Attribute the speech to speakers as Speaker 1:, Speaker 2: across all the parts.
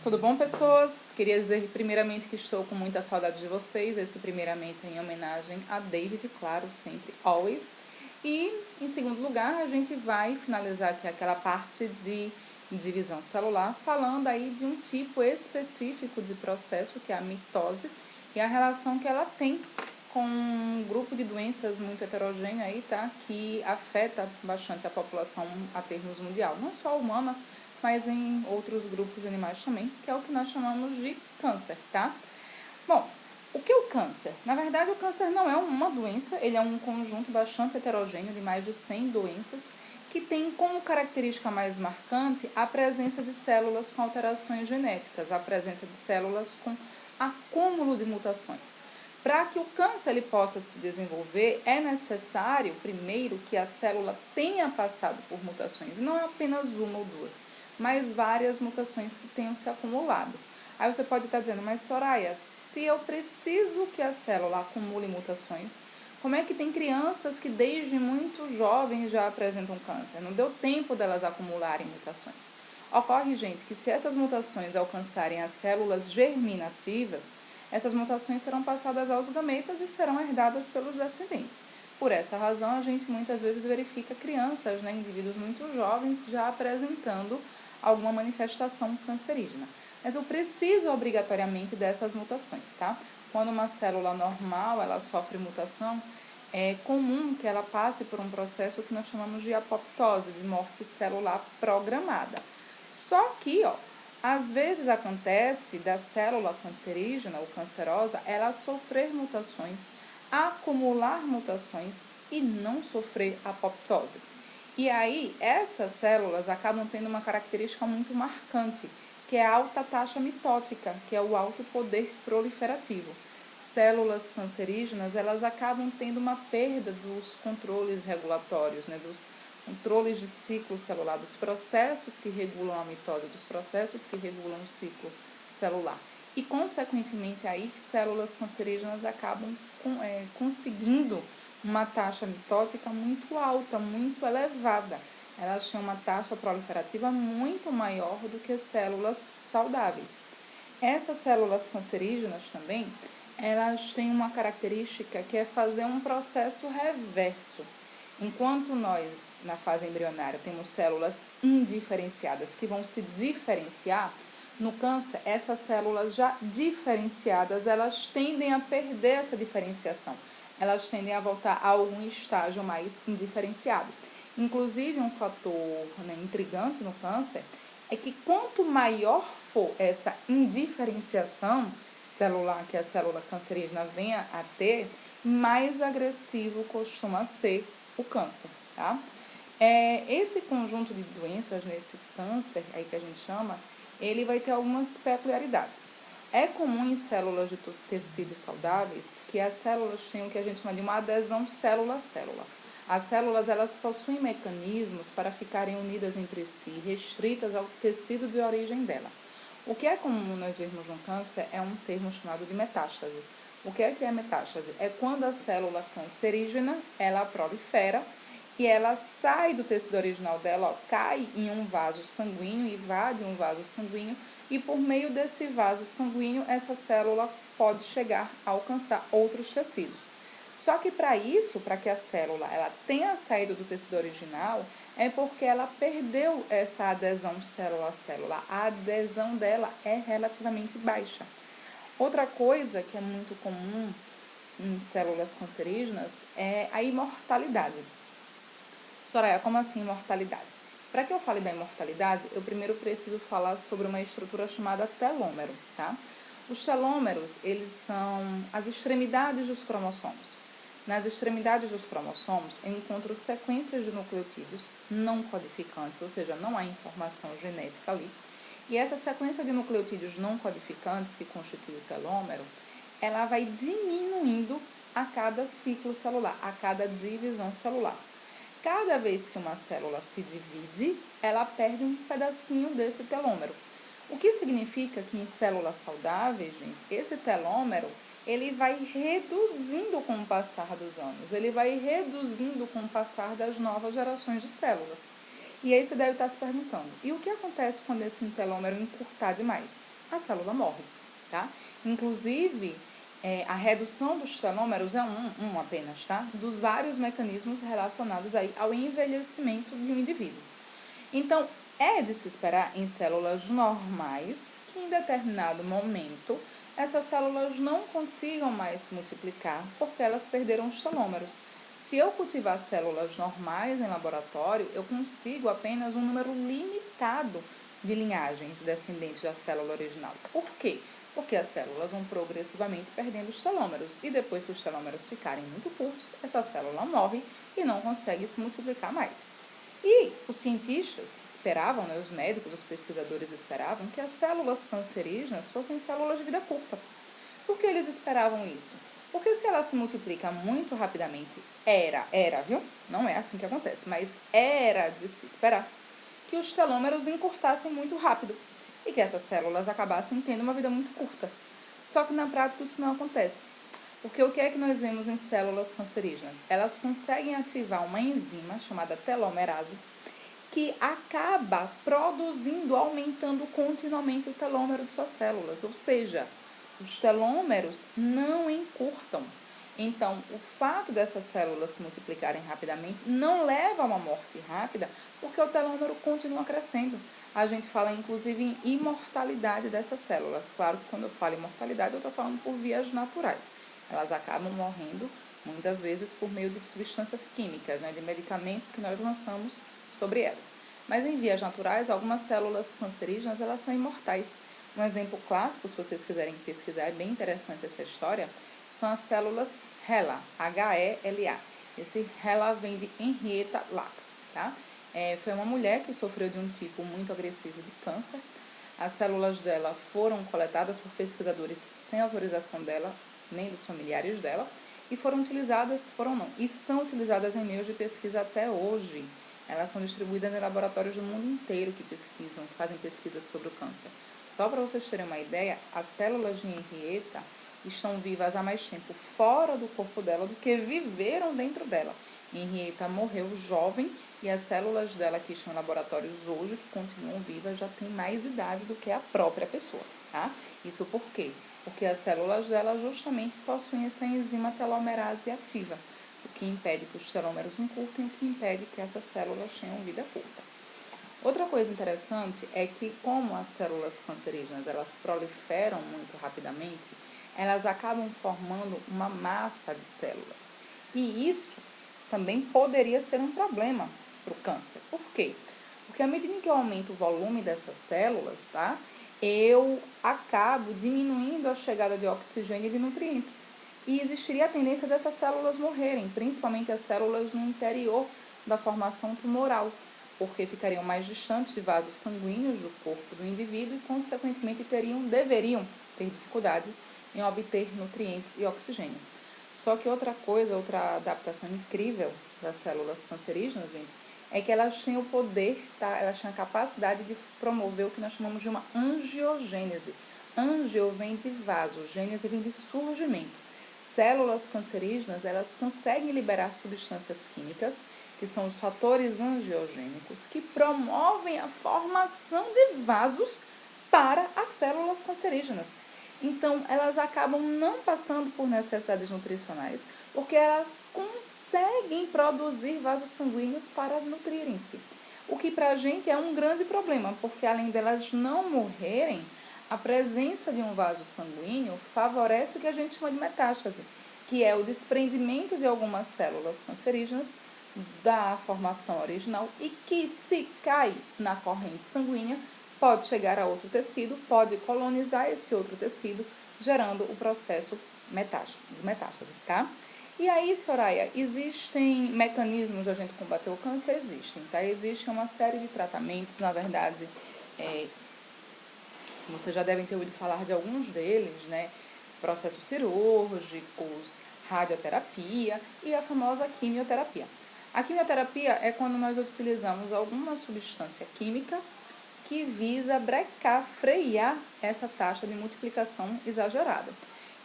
Speaker 1: Tudo bom, pessoas? Queria dizer primeiramente que estou com muita saudade de vocês. Esse primeiramente em homenagem a David, claro, sempre, always. E, em segundo lugar, a gente vai finalizar aqui aquela parte de divisão celular, falando aí de um tipo específico de processo, que é a mitose, e a relação que ela tem com um grupo de doenças muito heterogêneo aí, tá? Que afeta bastante a população a termos mundial, não só a humana, mas em outros grupos de animais também, que é o que nós chamamos de câncer, tá? Bom, o que é o câncer? Na verdade, o câncer não é uma doença, ele é um conjunto bastante heterogêneo de mais de 100 doenças que tem como característica mais marcante a presença de células com alterações genéticas, a presença de células com acúmulo de mutações. Para que o câncer ele possa se desenvolver, é necessário, primeiro, que a célula tenha passado por mutações, e não é apenas uma ou duas, mas várias mutações que tenham se acumulado. Aí você pode estar dizendo, mas Soraya, se eu preciso que a célula acumule mutações, como é que tem crianças que desde muito jovens já apresentam câncer? Não deu tempo delas acumularem mutações. Ocorre, gente, que se essas mutações alcançarem as células germinativas, essas mutações serão passadas aos gametas e serão herdadas pelos descendentes. Por essa razão, a gente muitas vezes verifica crianças, indivíduos muito jovens, já apresentando alguma manifestação cancerígena. Mas eu preciso obrigatoriamente dessas mutações, tá? Quando uma célula normal ela sofre mutação, é comum que ela passe por um processo que nós chamamos de apoptose, de morte celular programada. Só que, às vezes acontece da célula cancerígena ou cancerosa, ela sofrer mutações, acumular mutações e não sofrer apoptose. E aí, essas células acabam tendo uma característica muito marcante, que é a alta taxa mitótica, que é o alto poder proliferativo. Células cancerígenas, elas acabam tendo uma perda dos controles regulatórios, dos controles de ciclo celular, dos processos que regulam a mitose, dos processos que regulam o ciclo celular. E, consequentemente, aí células cancerígenas acabam conseguindo uma taxa mitótica muito alta, muito elevada. Elas têm uma taxa proliferativa muito maior do que células saudáveis. Essas células cancerígenas também, elas têm uma característica que é fazer um processo reverso. Enquanto nós, na fase embrionária, temos células indiferenciadas que vão se diferenciar, no câncer, essas células já diferenciadas, elas tendem a perder essa diferenciação. Elas tendem a voltar a algum estágio mais indiferenciado. Inclusive, um fator intrigante no câncer é que quanto maior for essa indiferenciação celular que a célula cancerígena venha a ter, mais agressivo costuma ser o câncer, tá? Esse conjunto de doenças, nesse câncer aí que a gente chama, ele vai ter algumas peculiaridades. É comum em células de tecidos saudáveis que as células tenham o que a gente chama de uma adesão célula-célula. As células, elas possuem mecanismos para ficarem unidas entre si, restritas ao tecido de origem dela. O que é comum nós vermos no câncer é um termo chamado de metástase. O que é metástase? É quando a célula cancerígena, ela prolifera e ela sai do tecido original dela, cai em um vaso sanguíneo, invade um vaso sanguíneo, e por meio desse vaso sanguíneo, essa célula pode chegar a alcançar outros tecidos. Só que para isso, para que a célula ela tenha saído do tecido original, é porque ela perdeu essa adesão célula a célula. A adesão dela é relativamente baixa. Outra coisa que é muito comum em células cancerígenas é a imortalidade. Soraya, como assim imortalidade? Para que eu fale da imortalidade, eu primeiro preciso falar sobre uma estrutura chamada telômero, tá? Os telômeros, eles são as extremidades dos cromossomos. Nas extremidades dos cromossomos, eu encontro sequências de nucleotídeos não codificantes, ou seja, não há informação genética ali. E essa sequência de nucleotídeos não codificantes, que constitui o telômero, ela vai diminuindo a cada ciclo celular, a cada divisão celular. Cada vez que uma célula se divide, ela perde um pedacinho desse telômero. O que significa que em células saudáveis, gente, esse telômero, ele vai reduzindo com o passar dos anos, ele vai reduzindo com o passar das novas gerações de células. E aí você deve estar se perguntando, e o que acontece quando esse telômero encurtar demais? A célula morre, tá? Inclusive, a redução dos telômeros é um apenas, tá? Dos vários mecanismos relacionados aí ao envelhecimento de um indivíduo. Então, é de se esperar em células normais que em determinado momento essas células não consigam mais se multiplicar porque elas perderam os telômeros. Se eu cultivar células normais em laboratório, eu consigo apenas um número limitado de linhagens descendentes da célula original. Por quê? Porque as células vão progressivamente perdendo os telômeros e depois que os telômeros ficarem muito curtos, essa célula morre e não consegue se multiplicar mais. E os cientistas esperavam, né, os médicos, os pesquisadores esperavam que as células cancerígenas fossem células de vida curta. Por que eles esperavam isso? Porque se ela se multiplica muito rapidamente, viu? Não é assim que acontece, mas era de se esperar que os telômeros encurtassem muito rápido e que essas células acabassem tendo uma vida muito curta. Só que na prática isso não acontece. Porque o que é que nós vemos em células cancerígenas? Elas conseguem ativar uma enzima chamada telomerase, que acaba produzindo, aumentando continuamente o telômero de suas células. Ou seja, os telômeros não encurtam. Então, o fato dessas células se multiplicarem rapidamente não leva a uma morte rápida, porque o telômero continua crescendo. A gente fala, inclusive, em imortalidade dessas células. Claro que quando eu falo imortalidade, eu estou falando por vias naturais. Elas acabam morrendo, muitas vezes, por meio de substâncias químicas, né, de medicamentos que nós lançamos sobre elas. Mas em vias naturais, algumas células cancerígenas, elas são imortais. Um exemplo clássico, se vocês quiserem pesquisar, é bem interessante essa história, são as células HeLa, H-E-L-A. Esse HeLa vem de Henrietta Lacks, tá? Foi uma mulher que sofreu de um tipo muito agressivo de câncer. As células dela foram coletadas por pesquisadores sem autorização dela, nem dos familiares dela, e são utilizadas em meios de pesquisa até hoje. Elas são distribuídas em laboratórios do mundo inteiro que fazem pesquisas sobre o câncer. Só para vocês terem uma ideia, as células de Henrietta estão vivas há mais tempo fora do corpo dela do que viveram dentro dela. Henrietta morreu jovem e as células dela que estão em laboratórios hoje, que continuam vivas, já têm mais idade do que a própria pessoa, tá? Isso por quê? Porque as células dela justamente possuem essa enzima telomerase ativa, o que impede que os telômeros encurtem, o que impede que essas células tenham vida curta. Outra coisa interessante é que como as células cancerígenas elas proliferam muito rapidamente, elas acabam formando uma massa de células. E isso também poderia ser um problema para o câncer. Por quê? Porque à medida que eu aumento o volume dessas células, tá? Eu acabo diminuindo a chegada de oxigênio e de nutrientes. E existiria a tendência dessas células morrerem, principalmente as células no interior da formação tumoral, porque ficariam mais distantes de vasos sanguíneos do corpo do indivíduo e, consequentemente, deveriam ter dificuldade em obter nutrientes e oxigênio. Só que outra adaptação incrível das células cancerígenas, gente, é que elas têm o poder, tá? Elas têm a capacidade de promover o que nós chamamos de uma angiogênese. Angio vem de vaso, gênese vem de surgimento. Células cancerígenas, elas conseguem liberar substâncias químicas, que são os fatores angiogênicos, que promovem a formação de vasos para as células cancerígenas. Então, elas acabam não passando por necessidades nutricionais, porque elas conseguem produzir vasos sanguíneos para nutrirem-se. O que para a gente é um grande problema, porque além delas não morrerem, a presença de um vaso sanguíneo favorece o que a gente chama de metástase, que é o desprendimento de algumas células cancerígenas da formação original e que, se cai na corrente sanguínea, pode chegar a outro tecido, pode colonizar esse outro tecido, gerando o processo de metástase, tá? E aí, Soraya, existem mecanismos de a gente combater o câncer? Existem, tá? Existe uma série de tratamentos, na verdade, vocês já devem ter ouvido falar de alguns deles, né? Processos cirúrgicos, radioterapia e a famosa quimioterapia. A quimioterapia é quando nós utilizamos alguma substância química que visa brecar, frear essa taxa de multiplicação exagerada.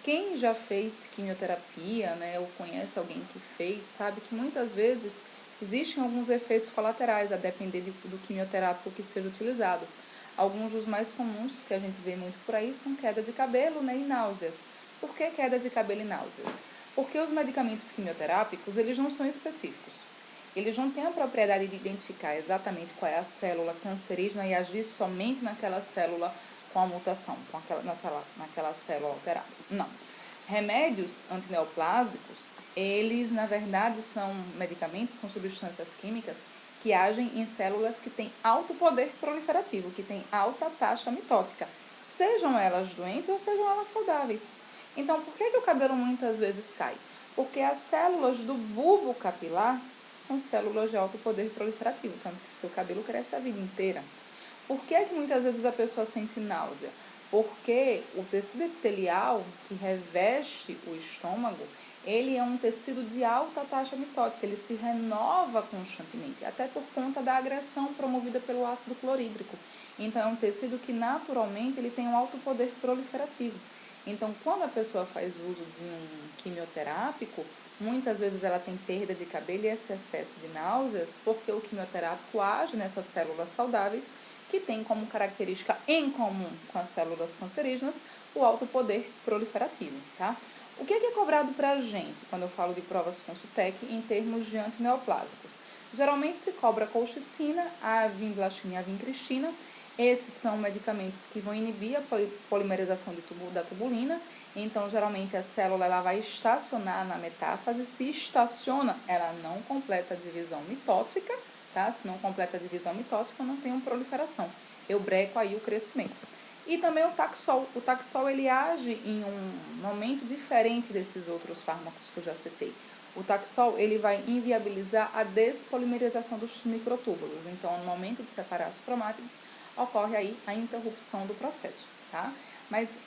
Speaker 1: Quem já fez quimioterapia, né, ou conhece alguém que fez, sabe que muitas vezes Existem alguns efeitos colaterais, a depender do quimioterápico que seja utilizado. Alguns dos mais comuns que a gente vê muito por aí são queda de cabelo, né, e náuseas. Por que queda de cabelo e náuseas? Porque os medicamentos quimioterápicos, eles não são específicos. Eles não têm a propriedade de identificar exatamente qual é a célula cancerígena e agir somente naquela célula com a mutação, naquela célula alterada. Não. Remédios antineoplásicos, eles, na verdade, são medicamentos, são substâncias químicas que agem em células que têm alto poder proliferativo, que têm alta taxa mitótica, sejam elas doentes ou sejam elas saudáveis. Então, por que o cabelo muitas vezes cai? Porque as células do bulbo capilar são células de alto poder proliferativo, tanto que seu cabelo cresce a vida inteira. Por que muitas vezes a pessoa sente náusea? Porque o tecido epitelial que reveste o estômago, ele é um tecido de alta taxa mitótica, ele se renova constantemente, até por conta da agressão promovida pelo ácido clorídrico. Então, é um tecido que naturalmente ele tem um alto poder proliferativo. Então, quando a pessoa faz uso de um quimioterápico, muitas vezes ela tem perda de cabelo e esse excesso de náuseas, porque o quimioterápico age nessas células saudáveis, que tem como característica em comum com as células cancerígenas o alto poder proliferativo, tá? O que é cobrado para a gente quando eu falo de provas Consultec em termos de antineoplásicos? Geralmente se cobra colchicina, a vinblastina e a vincristina. Esses são medicamentos que vão inibir a polimerização da tubulina. Então, geralmente, a célula ela vai estacionar na metáfase. Se estaciona, ela não completa a divisão mitótica, tá? Se não completa a divisão mitótica, não tem uma proliferação. Eu breco aí o crescimento. E também o Taxol. O Taxol ele age em um momento diferente desses outros fármacos que eu já citei. O Taxol ele vai inviabilizar a despolimerização dos microtúbulos. Então, no momento de separar as cromátides, ocorre aí a interrupção do processo, tá? Mas,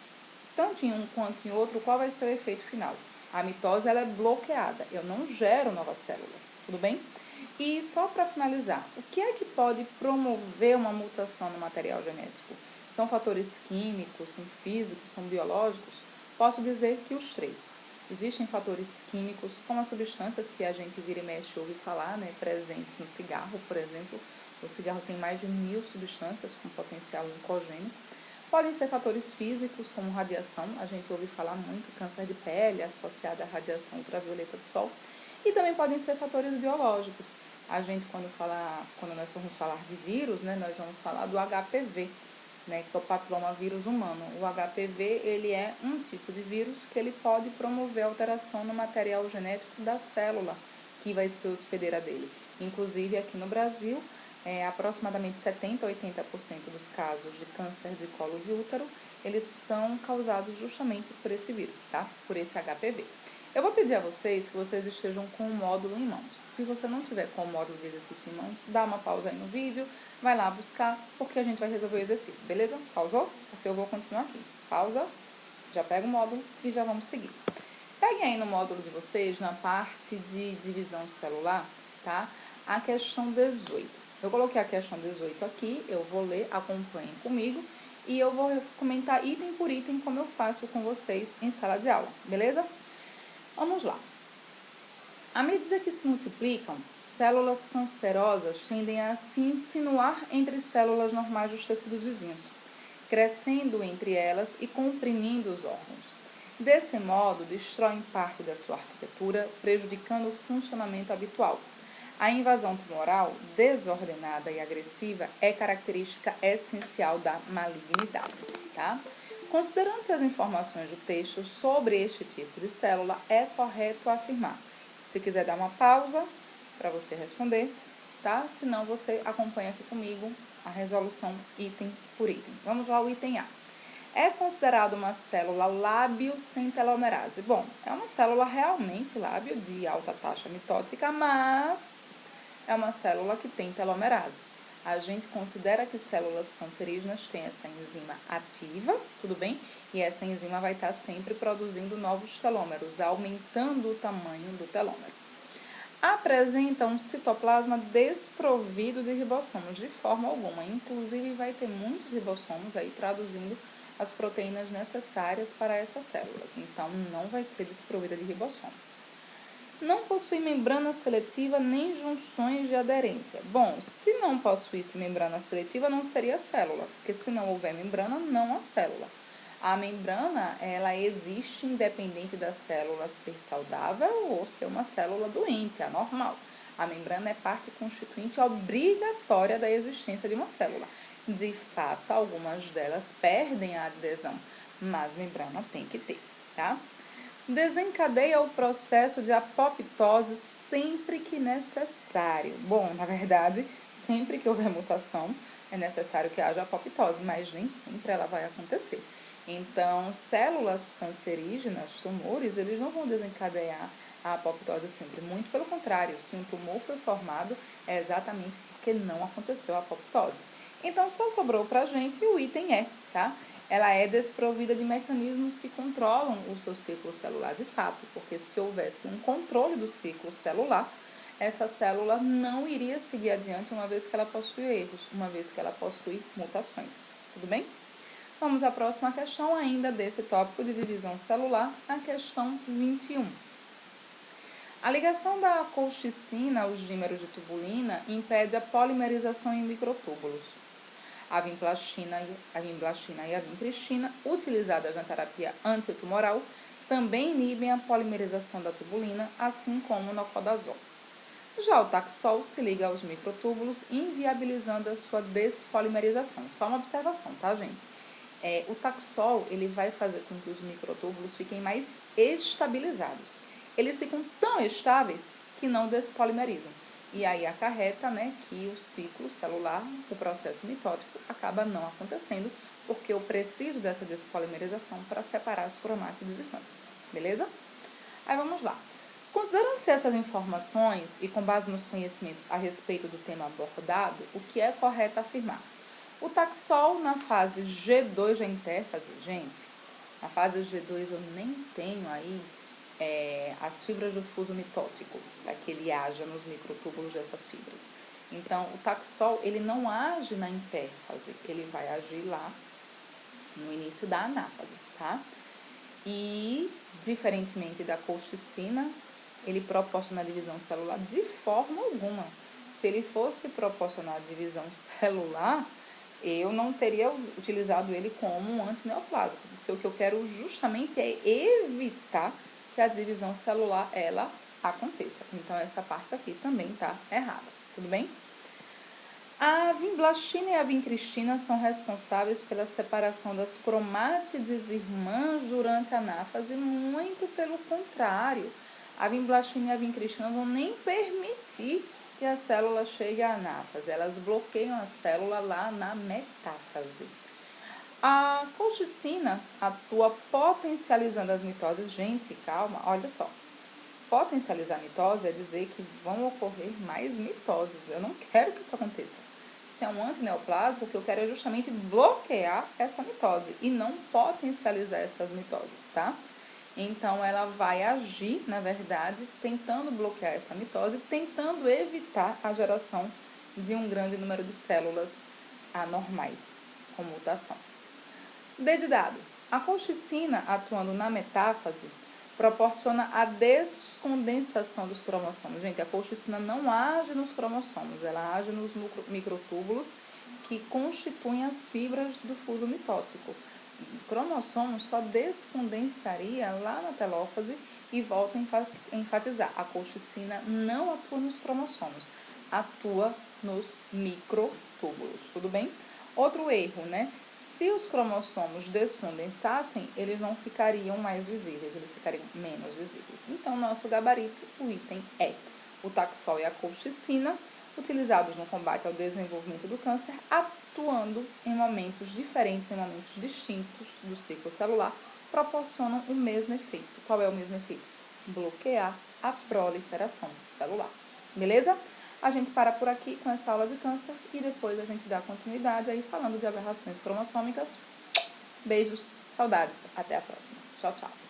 Speaker 1: tanto em um quanto em outro, qual vai ser o efeito final? A mitose ela é bloqueada, eu não gero novas células, tudo bem? E só para finalizar, o que é que pode promover uma mutação no material genético? São fatores químicos, são físicos, são biológicos? Posso dizer que os três. Existem fatores químicos, como as substâncias que a gente vira e mexe ouve falar, né, presentes no cigarro, por exemplo. O cigarro tem mais de 1000 substâncias com potencial oncogênico. Podem ser fatores físicos, como radiação, a gente ouve falar muito, câncer de pele associado à radiação ultravioleta do sol. E também podem ser fatores biológicos. A gente, quando nós formos falar de vírus, né, nós vamos falar do HPV, né, que é o papilomavírus humano. O HPV, ele é um tipo de vírus que ele pode promover alteração no material genético da célula que vai ser hospedeira dele. Inclusive, aqui no Brasil, aproximadamente 70% a 80% dos casos de câncer de colo de útero, eles são causados justamente por esse vírus, tá? Por esse HPV. Eu vou pedir a vocês que vocês estejam com o módulo em mãos. Se você não tiver com o módulo de exercício em mãos, dá uma pausa aí no vídeo, vai lá buscar, porque a gente vai resolver o exercício, beleza? Pausou? Porque eu vou continuar aqui. Pausa, já pega o módulo e já vamos seguir. Peguem aí no módulo de vocês, na parte de divisão celular, tá? A questão 18. Eu coloquei a questão 18 aqui, eu vou ler, acompanhem comigo, e eu vou comentar item por item como eu faço com vocês em sala de aula, beleza? Vamos lá. À medida que se multiplicam, células cancerosas tendem a se insinuar entre células normais dos tecidos vizinhos, crescendo entre elas e comprimindo os órgãos. Desse modo, destroem parte da sua arquitetura, prejudicando o funcionamento habitual. A invasão tumoral, desordenada e agressiva, é característica essencial da malignidade, tá? Considerando-se as informações do texto sobre este tipo de célula, é correto afirmar. Se quiser dar uma pausa para você responder, tá? Senão você acompanha aqui comigo a resolução item por item. Vamos lá ao item A. É considerado uma célula lábio sem telomerase. Bom, é uma célula realmente lábio de alta taxa mitótica, mas é uma célula que tem telomerase. A gente considera que células cancerígenas têm essa enzima ativa, tudo bem? E essa enzima vai estar sempre produzindo novos telômeros, aumentando o tamanho do telômero. Apresenta um citoplasma desprovido de ribossomos, de forma alguma. Inclusive, vai ter muitos ribossomos aí traduzindo as proteínas necessárias para essas células. Então, não vai ser desprovida de ribossomo. Não possui membrana seletiva nem junções de aderência. Bom, se não possuísse membrana seletiva, não seria célula, porque se não houver membrana, não há célula. A membrana, ela existe independente da célula ser saudável ou ser uma célula doente, anormal. A membrana é parte constituinte obrigatória da existência de uma célula. De fato, algumas delas perdem a adesão, mas membrana tem que ter, tá? Desencadeia o processo de apoptose sempre que necessário. Bom, na verdade, sempre que houver mutação, é necessário que haja apoptose, mas nem sempre ela vai acontecer. Então, células cancerígenas, tumores, eles não vão desencadear a apoptose sempre. Muito pelo contrário, se um tumor foi formado, é exatamente porque não aconteceu a apoptose. Então, só sobrou pra gente o item E, tá? Ela é desprovida de mecanismos que controlam o seu ciclo celular de fato, porque se houvesse um controle do ciclo celular, essa célula não iria seguir adiante uma vez que ela possui erros, uma vez que ela possui mutações. Tudo bem? Vamos à próxima questão ainda desse tópico de divisão celular, a questão 21. A ligação da colchicina aos dímeros de tubulina impede a polimerização em microtúbulos. A vinblastina e a vincristina, utilizadas na terapia antitumoral, também inibem a polimerização da tubulina, assim como o nocodazol. Já o Taxol se liga aos microtúbulos, inviabilizando a sua despolimerização. Só uma observação, tá, gente? O Taxol, ele vai fazer com que os microtúbulos fiquem mais estabilizados. Eles ficam tão estáveis que não despolimerizam. E aí acarreta, né, que o ciclo celular, o processo mitótico, acaba não acontecendo, porque eu preciso dessa despolimerização para separar as cromátides e câncer. Beleza? Aí vamos lá. Considerando-se essas informações e com base nos conhecimentos a respeito do tema abordado, o que é correto afirmar? O Taxol na fase G2 já interfase, gente, na fase G2 eu nem tenho aí as fibras do fuso mitótico, para que ele haja nos microtúbulos dessas fibras. Então, o Taxol, ele não age na intérfase, ele vai agir lá no início da anáfase, tá? E, diferentemente da colchicina, ele proporciona a divisão celular de forma alguma. Se ele fosse proporcionar a divisão celular, eu não teria utilizado ele como um antineoplásico, porque o que eu quero justamente é evitar que a divisão celular, ela aconteça. Então, essa parte aqui também está errada, tudo bem? A vinblastina e a vincristina são responsáveis pela separação das cromátides irmãs durante a anáfase, muito pelo contrário. A vinblastina e a vincristina não vão nem permitir que a célula chegue à anáfase, elas bloqueiam a célula lá na metáfase. A colchicina atua potencializando as mitoses. Gente, calma, olha só. Potencializar a mitose é dizer que vão ocorrer mais mitoses. Eu não quero que isso aconteça. Se é um antineoplásico, o que eu quero é justamente bloquear essa mitose e não potencializar essas mitoses, tá? Então, ela vai agir, na verdade, tentando bloquear essa mitose, tentando evitar a geração de um grande número de células anormais com mutação. Dedidado. A colchicina, atuando na metáfase, proporciona a descondensação dos cromossomos. Gente, a colchicina não age nos cromossomos, ela age nos microtúbulos que constituem as fibras do fuso mitótico. O cromossomo só descondensaria lá na telófase e volta a enfatizar. A colchicina não atua nos cromossomos, atua nos microtúbulos, tudo bem? Outro erro, né? Se os cromossomos descondensassem, eles não ficariam mais visíveis, eles ficariam menos visíveis. Então, nosso gabarito, o item é o Taxol e a colchicina, utilizados no combate ao desenvolvimento do câncer, atuando em momentos diferentes, em momentos distintos do ciclo celular, proporcionam o mesmo efeito. Qual é o mesmo efeito? Bloquear a proliferação celular. Beleza? A gente para por aqui com essa aula de câncer e depois a gente dá continuidade aí falando de aberrações cromossômicas. Beijos, saudades, até a próxima. Tchau, tchau.